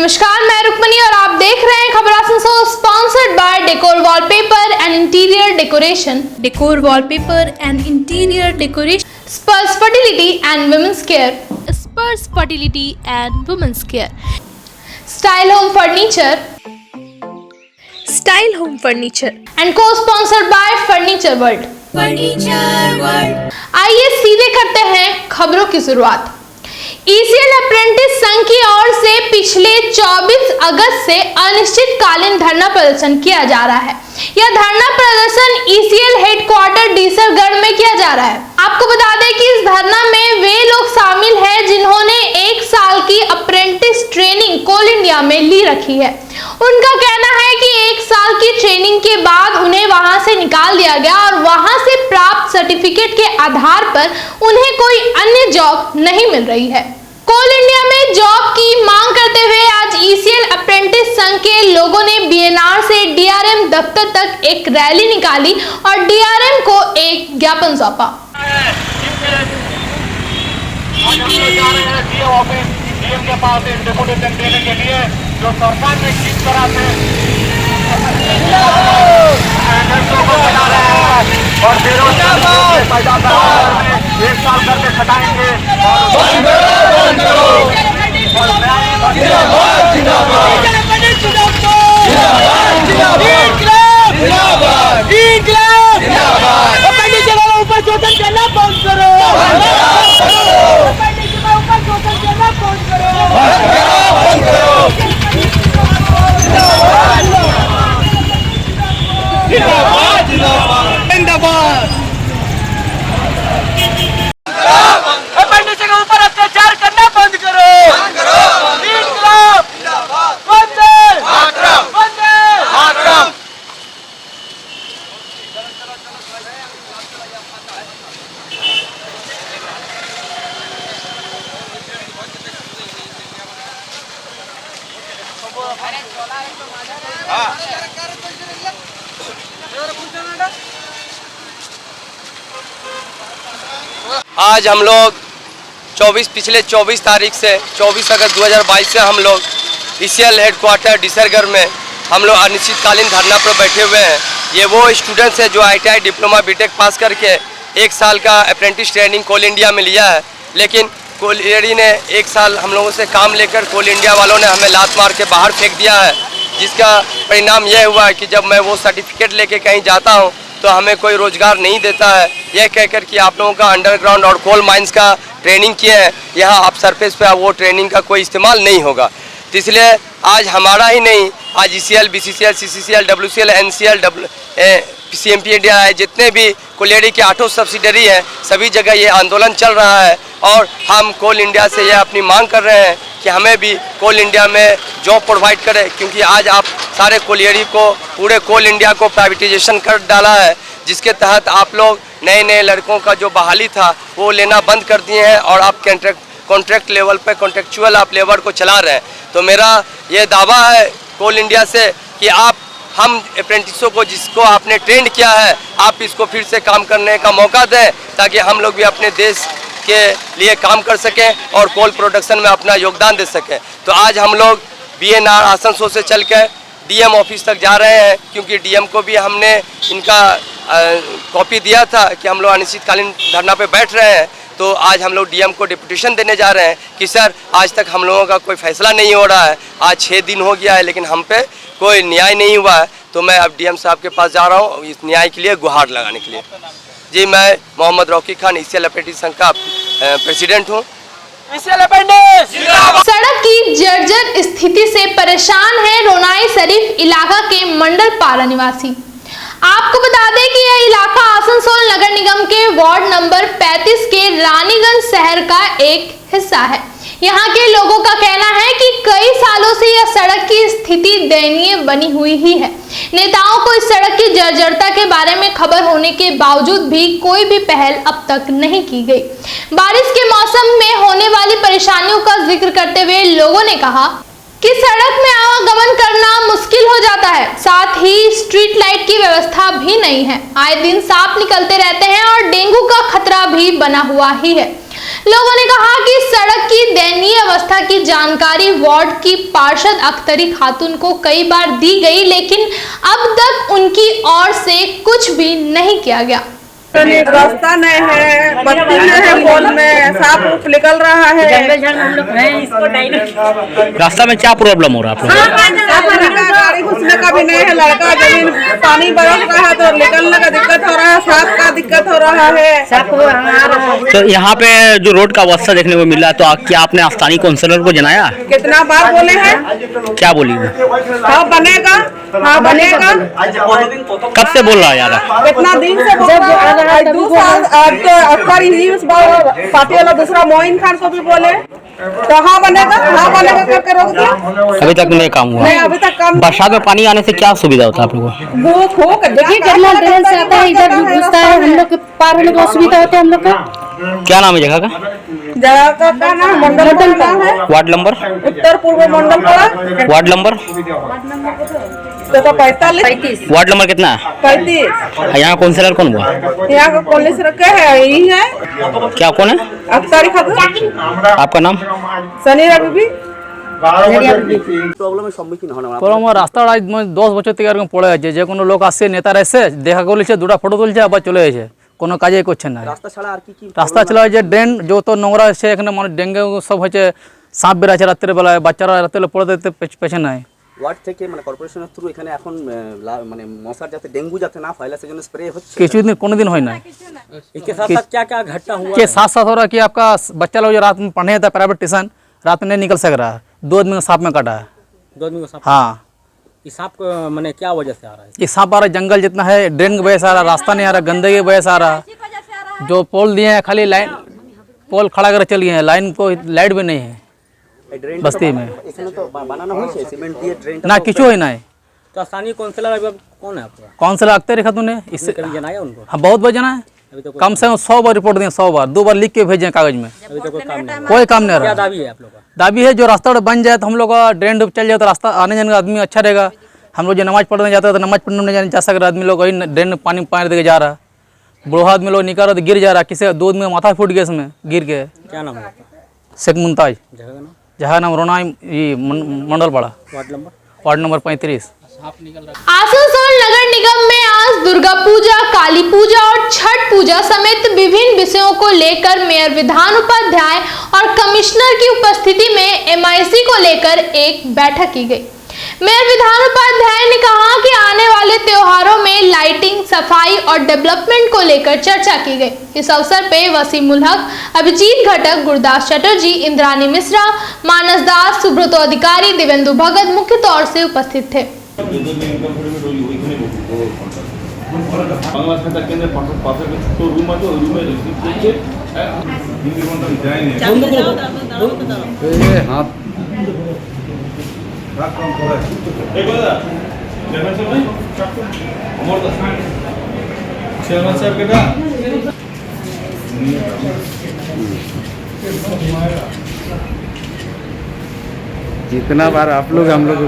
नमस्कार, मैं रुक्मणी और आप देख रहे हैं खबर Asansol, sponsored by decor wallpaper and interior decoration. Decor wallpaper and interior decoration, Sparsh fertility and women's care, Sparsh fertility and women's care, style home furniture, style home furniture and को स्पॉन्सर्ड बाय फर्नीचर वर्ल्ड। आइए सीधे करते हैं खबरों की शुरुआत। ECL apprentice संघ की ओर से पिछले 24 अगस्त से अनिश्चितकालीन धरना प्रदर्शन किया जा रहा है। यह धरना प्रदर्शन ईसीएल हेडक्वार्टर डीसरगढ़ में किया जा रहा है। आपको बता दें कि इस धरना में वे लोग शामिल हैं जिन्होंने 1 साल की अप्रेंटिस ट्रेनिंग कोल इंडिया में ली रखी है। उनका कहना है कि 1 साल की ट्रेनिंग के बाद उन्हें वहां से निकाल दिया गया और वहां से प्राप्त सर्टिफिकेट के आधार पर उन्हें कोई अन्य जॉब नहीं मिल रही है। कोल इंडिया में जॉब की मांग करते हुए आज ईसीएल अप्रेंटिस संघ के लोगों ने बीएनआर से डीआरएम दफ्तर तक एक रैली निकाली और डीआरएम को एक ज्ञापन सौंपा। डीएम के पास डेपुटेशन देने के लिए जो सरकार ने ठीक करा थे और बेरोजगार पैदा कर 1 साल करके खटाएंगे ऊपर शोषण करना बंद करो, ऊपर शोषण करना बंद करो। जिंदाबाद जिंदाबाद जिंदाबाद। अप्रेंटिस के ऊपर अत्याचार करना बंद करो। आज हम लोग पिछले 24 तारीख से 24 अगस्त 2022 से हम लोग ईसीएल हेडक्वार्टर डीसरगढ़ में हम लोग अनिश्चितकालीन धरना पर बैठे हुए हैं। ये वो स्टूडेंट्स हैं जो आईटीआई डिप्लोमा बीटेक पास करके 1 साल का अप्रेंटिस ट्रेनिंग कोल इंडिया में लिया है, लेकिन कोल इंडिया ने 1 साल हम लोगों से काम लेकर कोल इंडिया वालों ने हमें लात मार के बाहर फेंक दिया है, जिसका परिणाम यह हुआ है कि जब मैं वो सर्टिफिकेट लेके कहीं जाता हूँ तो हमें कोई रोज़गार नहीं देता है, यह कहकर कि आप लोगों का अंडरग्राउंड और कोल माइंस का ट्रेनिंग किए हैं, यहाँ आप सरफेस पे वो ट्रेनिंग का कोई इस्तेमाल नहीं होगा। तो इसलिए आज हमारा ही नहीं, आज ईसीएल, बीसीसीएल, सीसीसीएल, डब्ल्यूसीएल, एनसीएल, सीएमपीएडीआई जितने भी कोलियरी के 8 सब्सिडरी हैं, सभी जगह ये आंदोलन चल रहा है और हम कोल इंडिया से यह अपनी मांग कर रहे हैं कि हमें भी कोल इंडिया में जॉब प्रोवाइड करें, क्योंकि आज आप सारे कोलियरी को, पूरे कोल इंडिया को प्राइवेटाइजेशन कर डाला है, जिसके तहत आप लोग नए लड़कों का जो बहाली था वो लेना बंद कर दिए हैं और आप कॉन्ट्रैक्ट लेवल पे कॉन्ट्रैक्चुअल आप लेबर को चला रहे हैं। तो मेरा ये दावा है कोल इंडिया से कि आप हम अप्रेंटिसों को, जिसको आपने ट्रेंड किया है, आप इसको फिर से काम करने का मौका दें ताकि हम लोग भी अपने देश के लिए काम कर सकें और कोल प्रोडक्शन में अपना योगदान दे सकें। तो आज हम लोग बीएनआर आसनसोल से चल कर डीएम ऑफिस तक जा रहे हैं, क्योंकि डीएम को भी हमने इनका कॉपी दिया था कि हम लोग अनिश्चितकालीन धरना पे बैठ रहे हैं। तो आज हम लोग डीएम को डिप्यूटेशन देने जा रहे हैं कि सर आज तक हम लोगों का कोई फैसला नहीं हो रहा है, आज 6 दिन हो गया है लेकिन हम पे कोई न्याय नहीं हुआ है। तो मैं अब डीएम साहब के पास जा रहा हूँ इस न्याय के लिए गुहार लगाने के लिए। जी, मैं मोहम्मद रौकी खान ईसीएल अप्रेंटिस संघ का प्रेसिडेंट हूँ। सड़क की जर्जर स्थिति से परेशान है रोनाई शरीफ इलाका के मंडल पारा निवासी। आपको बता दें कि यह इलाका आसनसोल नगर निगम के वार्ड नंबर 35 के रानीगंज शहर का एक हिस्सा है। यहाँ के लोगों का कहना है कि कई सालों से यह सड़क की स्थिति दयनीय बनी हुई ही है। नेताओं को इस सड़क की जर्जरता के बारे में खबर होने के बावजूद भी कोई भी पहल अब तक नहीं की गई। बारिश के मौसम में होने वाली परेशानियों का जिक्र करते हुए लोगों ने कहा, कि सड़क में आवागमन करना मुश्किल हो जाता है। साथ ही स्ट्रीट लाइट की व्यवस्था भी नहीं है। आए दिन सांप निकलते रहते हैं और डेंगू का खतरा भी बना हुआ ही है। लोगों ने कहा कि सड़क की दयनीय अवस्था की जानकारी वार्ड की पार्षद अख्तरी खातून को कई बार दी गई, लेकिन अब तक उनकी ओर से कुछ भी नहीं किया गया। रास्ता नहीं है, बत्ती नहीं है, पोल में सांप उप निकल रहा है। रास्ता में क्या प्रॉब्लम हो रहा है आप लोग? गाड़ी घुसने का भी नहीं है, लड़का जमीन पानी बरस रहा है तो निकलने का दिक्कत हो रहा है, सांप का दिक्कत हो रहा है। तो यहाँ पे जो रोड का अवस्था देखने को मिला, तो क्या आपने स्थानीय काउंसलर को जनाया? कितना बार बोले हैं, क्या बोली? हाँ बनेगा, हाँ बनेगा। कब से बोल रहा है यार? कितना दिन से बोल रहा है, 2 साल। अब तो अख्तर ही उस पार्टी वाला दूसरा मोइन खान को भी बोले तो हाँ बनेगा करके रोक दिया। अभी तक नहीं काम हुआ? नहीं, अभी तक काम। बरसात में पानी आने से क्या सुविधा होता है आप लोगों को? वो खोक देखिए कितना ड्रेन से आता है, इधर भी घुसता है, हम लोग के पार होने में असुविधा होता है हम लोग का। क्या नाम है जगह का? जगह का नाम मंडल पड़ा है। Ward number? उत्तर पूर्व मंडल पड़ा। Ward number? तो 45। वार्ड नंबर कितना है? 35। यहाँ काउंसलर कौन हुआ? यहाँ का पुलिस रखे है, यही है। क्या कौन है? अख्तरी खातून। आपका नाम? सनी रघुवी। প্রবলেম রাস্তাটা 10 বছর থেকে এরকম পড়ে আছে, যে কোনো লোক আসছে নেতারা এসে দেখা করছে, দুটা ফটো তুলছে, আবার চলে গেছে, কোনো কাজই করছে না। রাস্তা ছাড়া যে ড্রেন যত নোংরা আছে, এখানে মানে ডেঙ্গু সব হচ্ছে, সাপ বেড়াচ্ছে রাত্রের বেলায়, বাচ্চারা রাত্রে পড়ে যেতে পেছে নাই। ওয়ার্ড থেকে মানে কর্পোরেশনের থ্রু এখানে এখন মানে মশার যাতে ডেঙ্গু যাতে না ফেলে সেজন্য স্প্রে হচ্ছে। কিছুদিন কোনোদিন হয় না। इसके साथ साथ क्या क्या घटना हुआ के साथ साथ हो रहा है कि आपका बच्चा लोग जो रात में पढ़ने था प्राइवेट ट्यूशन, रात में नहीं निकल सक रहा है, 2 आदमी को सांप में काटा है। 2 आदमी को सांप? हाँ, इस सांप को मैंने क्या वजह से आ रहा है? ये सांप आ रहा है, जंगल जितना है, ड्रेन की वजह से आ रहा, रास्ता नहीं आ रहा, गंदगी की वजह से आ रहा। जो पोल दिए हैं खाली लाइन पोल खड़ा कर चल गए हैं, लाइन को लाइट भी नहीं है ड्रेन बस्ती में। এখানে তো বানানো হয়েছে সিমেন্ট দিয়ে ড্রেনটা। ना किचु है ना है। तो स्थानीय काउंसलर अभी कौन है आपका? काउंसलर अख्तर खातून है। इससे कभी जनाया उनको? हाँ बहुत बार जना है, अभी तो कम से कम 100 बार रिपोर्ट दिए, 100 बार, 2 बार लिख के भेजे कागज में, अभी तो कोई काम नहीं। कोई काम नहीं क्या रहा। दावी है आप लोग का? दाबी है जो रास्ता बन जाए तो हम लोग का ड्रेन चल जाए तो रास्ता आने जाने का आदमी अच्छा रहेगा। हम लोग जो नमाज पढ़ने जाते हैं तो नमाज पढ़ने नहीं जा सक रहा आदमी लोग, वही ड्रेन में पानी देके जा रहा, बूढ़ा आदमी लोग निकाल रहा तो गिर जा रहा, किसी 2 आदमी माथा फूट गया इसमें गिर के। क्या नाम है आपका? शेख मुमताज, जगह का नाम? जहाँ नाम रोना मंडल पड़ा, वार्ड नंबर 35। आसनसोल नगर निगम में आज दुर्गा पूजा, काली पूजा और छठ पूजा समेत विभिन्न विषयों को लेकर मेयर विधान उपाध्याय और कमिश्नर की उपस्थिति में MIC को लेकर एक बैठक की गई। मेयर विधान उपाध्याय ने कहा कि आने वाले त्योहारों में लाइटिंग, सफाई और डेवलपमेंट को लेकर चर्चा की गई। इस अवसर पे वसीम उल हक, अभिजीत घटक, गुरदास चटर्जी, इंद्रानी मिश्रा, मानस दास, सुब्रतो अधिकारी, देवेंदु भगत मुख्य तौर से उपस्थित थे। বাংলা সেন্টার কেন্দ্রের পাশে একটা ছোট রুম আছে, ওই রুমে রিসিভ করছে। হাত চেয়ারম্যান সাহেব কেটা जितना बार आप लोग हम लोग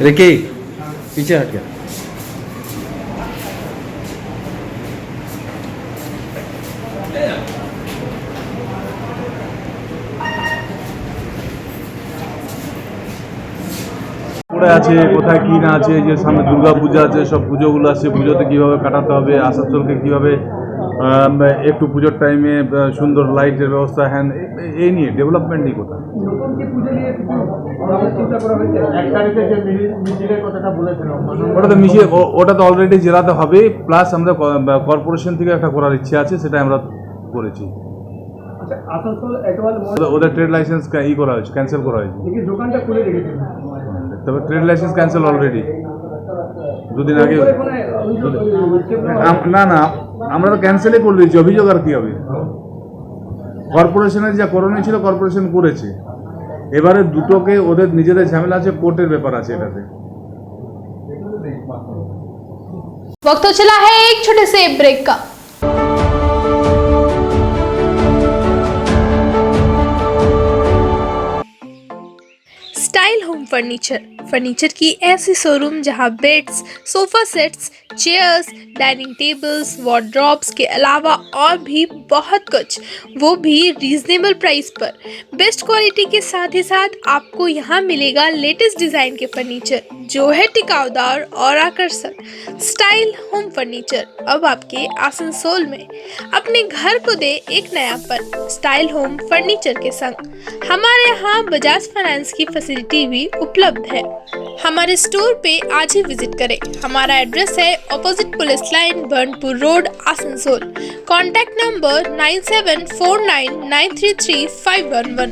रिकी पीछे हट गया। পড়ে আছে কোথায় কি না আছে, যে সামনে দুর্গা পূজা আছে, সব পুজোগুলো আছে, পুজোতে কীভাবে কাটাতে হবে, আসানসোলকে কীভাবে একটু পুজোর টাইমে সুন্দর লাইটের ব্যবস্থা, হ্যান এই নিয়ে ডেভেলপমেন্ট নিয়ে কোথায় ওটা তো মিশিয়ে ওটা তো অলরেডি জেলাতে হবে, প্লাস আমরা কর্পোরেশন থেকে একটা করার ইচ্ছে আছে, সেটা আমরা করেছি। ওদের ট্রেড লাইসেন্স ই করা হয়েছে, ক্যান্সেল করা হয়েছে, তবে ট্রেড লাইসেন্স ক্যান্সেল অলরেডি দুদিন আগে না না আমরা তো ক্যান্সেলই করে দিয়েছি, অভিযোগ আর কি হবে। কর্পোরেশনের যা করণীয় ছিল কর্পোরেশন করেছে, এবারে দুটোকে ওদের নিজেদের ঝামেলা আছে, কোর্টের ব্যাপার আছে এটাতে। वक्त तो चला है एक छोटे से ब्रेक का। स्टाइल होम फर्नीचर की ऐसी शोरूम जहां beds, sofa sets, chairs, dining tables, wardrobes के अलावा और भी बहुत कुछ, वो भी रीजनेबल प्राइस पर। बेस्ट क्वालिटी के साथ ही साथ आपको यहाँ मिलेगा लेटेस्ट डिजाइन के फर्नीचर जो है टिकाऊदार और आकर्षक। स्टाइल होम फर्नीचर अब आपके आसनसोल में। अपने घर को दे एक नयापन स्टाइल होम फर्नीचर के संग। हमारे यहाँ बजाज फाइनेंस की फैसिलिटी भी उपलब्ध है। हमारे स्टोर पे आज ही विजिट करें। हमारा एड्रेस है opposite police line, Burnpur road, Asansol. Contact number 9749933511।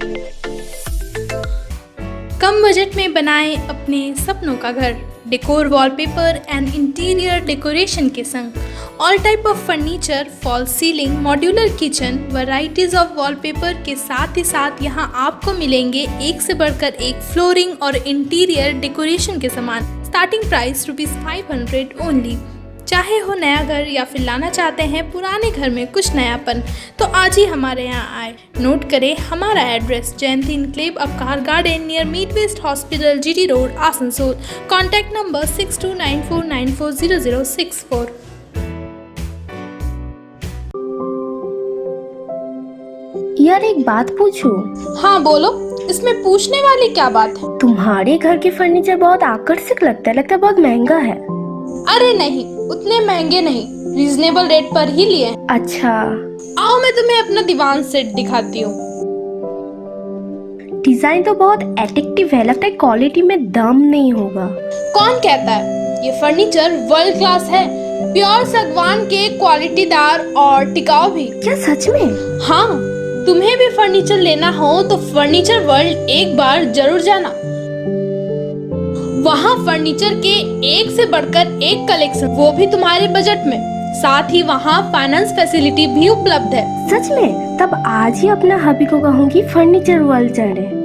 कम बजट में बनाएं अपने सपनों का घर। Decor, wallpaper and interior decoration के संग all type of furniture, fall ceiling, modular kitchen, varieties of wallpaper के साथ ही साथ यहाँ आपको मिलेंगे एक से बढ़कर एक फ्लोरिंग और इंटीरियर डेकोरेशन के सामान। Starting price ₹500 only. चाहे हो नया घर या फिर लाना चाहते हैं पुराने घर में कुछ नयापन, तो आज ही हमारे यहाँ आए। नोट करें हमारा address, Jayanti enclave Abkar garden near meet west hospital, GT road, Asansol. Contact number 6294940064। यार एक बात पूछूं? हाँ बोलो, इसमें पूछने वाली क्या बात है? तुम्हारे घर के फर्नीचर बहुत आकर्षक लगता है बहुत महंगा है। अरे नहीं, उतने महंगे नहीं, रीजनेबल रेट पर ही लिए। अच्छा, आओ मैं तुम्हें अपना दीवान सेट दिखाती हूँ। डिजाइन तो बहुत एट्रैक्टिव है, लगता है क्वालिटी में दम नहीं होगा। कौन कहता है? ये फर्नीचर वर्ल्ड क्लास है, प्योर सागवान के, क्वालिटीदार और टिकाऊ भी। क्या सच में? हाँ, तुम्हें भी फर्नीचर लेना हो तो फर्नीचर वर्ल्ड एक बार जरूर जाना। वहाँ फर्नीचर के एक से बढ़कर एक कलेक्शन, वो भी तुम्हारे बजट में। साथ ही वहाँ फाइनेंस फैसिलिटी भी उपलब्ध है। सच में? तब आज ही अपना हबी को कहूँगी फर्नीचर वर्ल्ड चढ़े।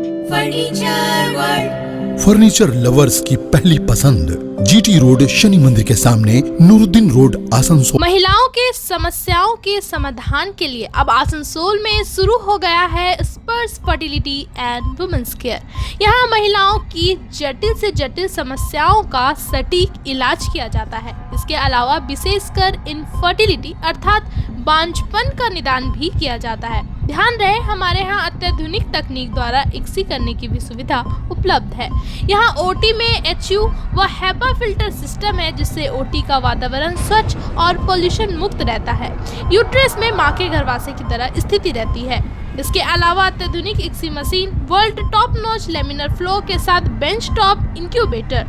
फर्नीचर लवर्स की पहली पसंद, GT रोड, शनि मंदिर के सामने, नूरुद्दीन रोड, आसनसोल। महिलाओं के समस्याओं के समाधान के लिए अब आसनसोल में शुरू हो गया है स्पर्श फर्टिलिटी एंड वुमेन्स केयर। यहाँ महिलाओं की जटिल से जटिल समस्याओं का सटीक इलाज किया जाता है। इसके अलावा विशेषकर इनफर्टिलिटी अर्थात बांझपन का निदान भी किया जाता है। ध्यान रहे हमारे यहाँ अत्याधुनिक तकनीक द्वारा इक्सी करने की भी सुविधा उपलब्ध है। यहाँ OT में HU व HEPA फिल्टर सिस्टम है, जिससे OT का वातावरण स्वच्छ और पोल्यूशन मुक्त रहता है। यूट्रस में माँ के गर्भाशय की तरह स्थिति रहती है। इसके अलावा अत्याधुनिक ICSI machine, world top notch laminar flow के साथ बेंच टॉप इंक्यूबेटर।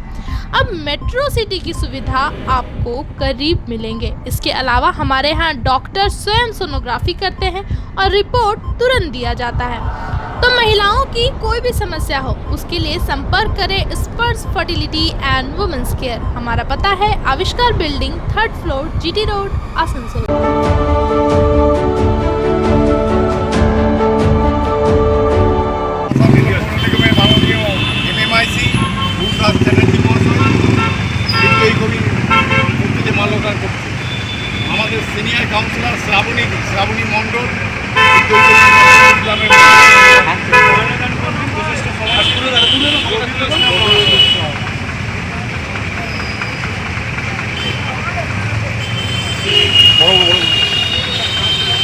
अब मेट्रो सिटी की सुविधा आपको करीब मिलेंगे। इसके अलावा हमारे यहाँ डॉक्टर स्वयं सोनोग्राफी करते हैं और रिपोर्ट तुरंत दिया जाता है। तो महिलाओं की कोई भी समस्या हो उसके लिए संपर्क करें स्पर्श फर्टिलिटी एंड वुमेन्स केयर। हमारा पता है आविष्कार building, 3rd floor, GT road, Asansol. আমাদের সিনিয়র কাউন্সিলর শ্রাবণী মণ্ডল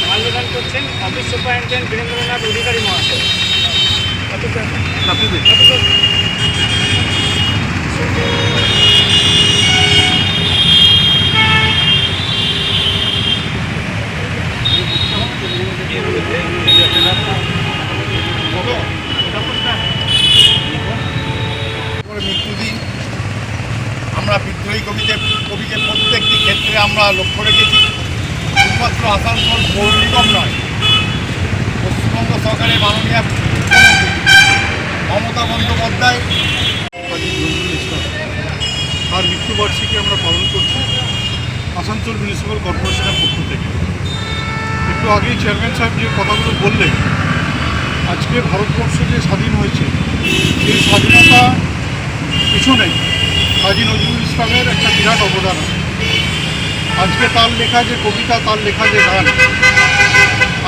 মাল্যদান করছেন অফিস সুপারিনটেন্ডেন্ট বীরেন্দ্রনাথ অধিকারী মহাশয়। মৃত্যুদিন আমরা বিদ্রোহী কবিকে প্রত্যেকটি ক্ষেত্রে আমরা লক্ষ্য রেখেছি। শুধুমাত্র আসানসোল পৌর নিগম নয়, পশ্চিমবঙ্গ সরকারের মাননীয় মমতা বন্দ্যোপাধ্যায় তার মৃত্যুবার্ষিকী আমরা পালন করছি আসানসোল মিউনিসিপ্যাল কর্পোরেশনের পক্ষ থেকে। একটু আগেই চেয়ারম্যান সাহেব যে কথাগুলো বললেন, আজকে ভারতবর্ষ যে স্বাধীন হয়েছে সেই স্বাধীনতা পিছনেই কাজী নজরুল ইসলামের একটা বিরাট অবদান আছে। আজকে তার লেখা যে কবিতা, তার লেখা যে গান,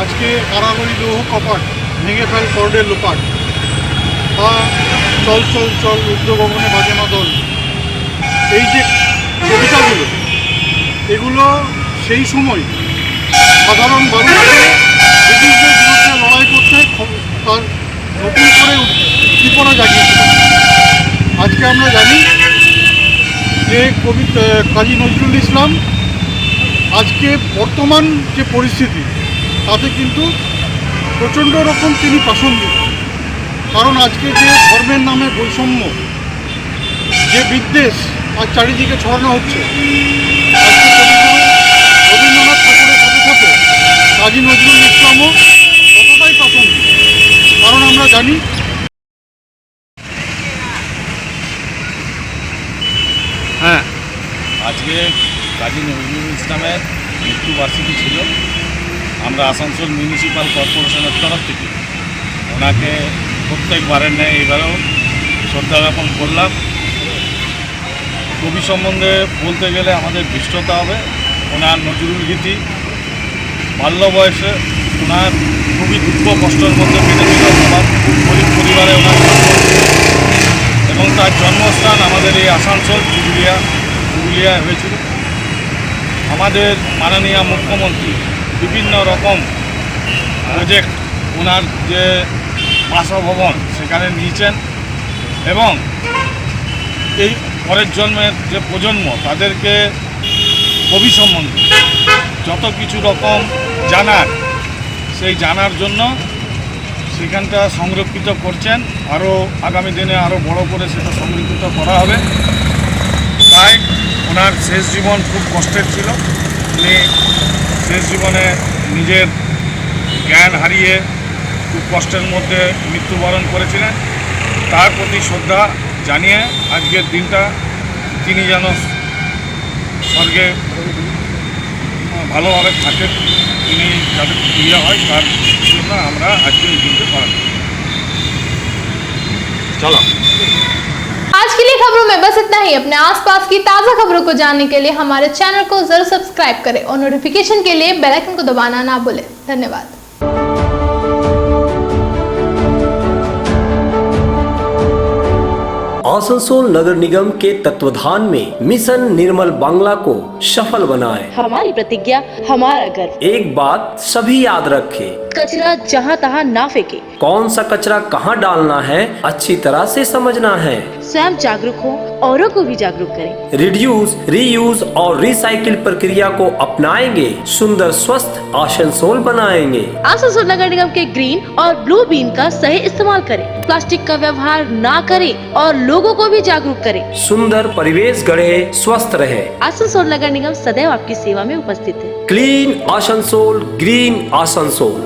আজকে কারাগরি লৌহ কপাট ভেঙে ফেল করডের লোপাট, বা চল চল চল রুদ্র গগনে বাজে না দল, এই যে কবিতাগুলো, এগুলো সেই সময় সাধারণ মানুষকে ব্রিটিশদের বিরুদ্ধে লড়াই করতে তার নতুন করে উদ্দীপনা জাগিয়েছিল। আজকে আমরা জানি যে কাজী নজরুল ইসলাম আজকে বর্তমান যে পরিস্থিতি তাতে কিন্তু প্রচণ্ড রকম তিনি প্রাসঙ্গিক। কারণ আজকে যে ধর্মের নামে বৈষম্য, যে বিদ্বেষ আর চারিদিকে ছড়ানো হচ্ছে, আজকে কবিগুরু রবীন্দ্রনাথ ঠাকুরের সাথে সাথে কাজী নজরুল ইসলামও ততটাই প্রাসঙ্গিক। কারণ আমরা জানি হ্যাঁ, আজকে কাজী নজরুল ইসলামের মৃত্যুবার্ষিকী ছিল। আমরা আসানসোল মিউনিসিপ্যাল কর্পোরেশনের তরফ থেকে ওনাকে প্রত্যেকবারের ন্যায় এবারেও শ্রদ্ধা জ্ঞাপন করলাম। কবি সম্বন্ধে বলতে গেলে আমাদের ধৃষ্টতা হবে। ওনার নজরুল গীতি বাল্য বয়সে ওনার খুবই দুঃখ কষ্টের মধ্যে কেটেছিল। সবার খুব গরিব পরিবারে ওনার জন্ম এবং তার জন্মস্থান আমাদের এই আসানসোল পুরুলিয়ায় হয়েছিল। আমাদের মাননীয় মুখ্যমন্ত্রী বিভিন্ন রকম প্রজেক্ট ওনার যে বাসভবন সেখানে নিয়েছেন এবং এই পরের জন্মের যে প্রজন্ম তাদেরকে কবি সম্বন্ধে যত কিছু রকম জানার, সেই জানার জন্য সেখানটা সংরক্ষিত করছেন। আরও আগামী দিনে আরও বড় করে সেটা সংরক্ষিত করা হবে। তাই ওনার শেষ জীবন খুব কষ্টের ছিল। উনি শেষ জীবনে নিজের জ্ঞান হারিয়ে খুব কষ্টের মধ্যে মৃত্যুবরণ করেছিলেন। তার প্রতি শ্রদ্ধা জানিয়ে আজকের দিনটা তিনি যেন স্বর্গে ভালোভাবে থাকেন, তিনি যাতে ইয়ে হয় তার জন্য আমরা আজকে এই দিনটা পালন করি। চলো, आज के लिए खबरों में बस इतना ही। अपने आसपास की ताज़ा खबरों को जानने के लिए हमारे चैनल को जरूर सब्सक्राइब करें और नोटिफिकेशन के लिए बेल आइकन को दबाना ना भूलें। धन्यवाद। आसनसोल नगर निगम के तत्वाधान में मिशन निर्मल बांग्ला को सफल बनाएं। हमारी प्रतिज्ञा, हमारा गर्व। एक बात सभी याद रखें, कचरा जहाँ तहाँ ना फेंके। कौन सा कचरा कहाँ डालना है अच्छी तरह से समझना है। स्वयं जागरूक हो, औरों को भी जागरूक करें। रिड्यूस, रीयूज और रिसाइकिल प्रक्रिया को अपनाएंगे, सुंदर स्वस्थ आसनसोल बनाएंगे। आसनसोल नगर निगम के ग्रीन और ब्लू बीन का सही इस्तेमाल करें। प्लास्टिक का व्यवहार ना करें और लोगों को भी जागरूक करें। सुंदर परिवेश गढ़े, स्वस्थ रहे। आसनसोल नगर निगम सदैव आपकी सेवा में उपस्थित है। Clean Asansol, green Asansol.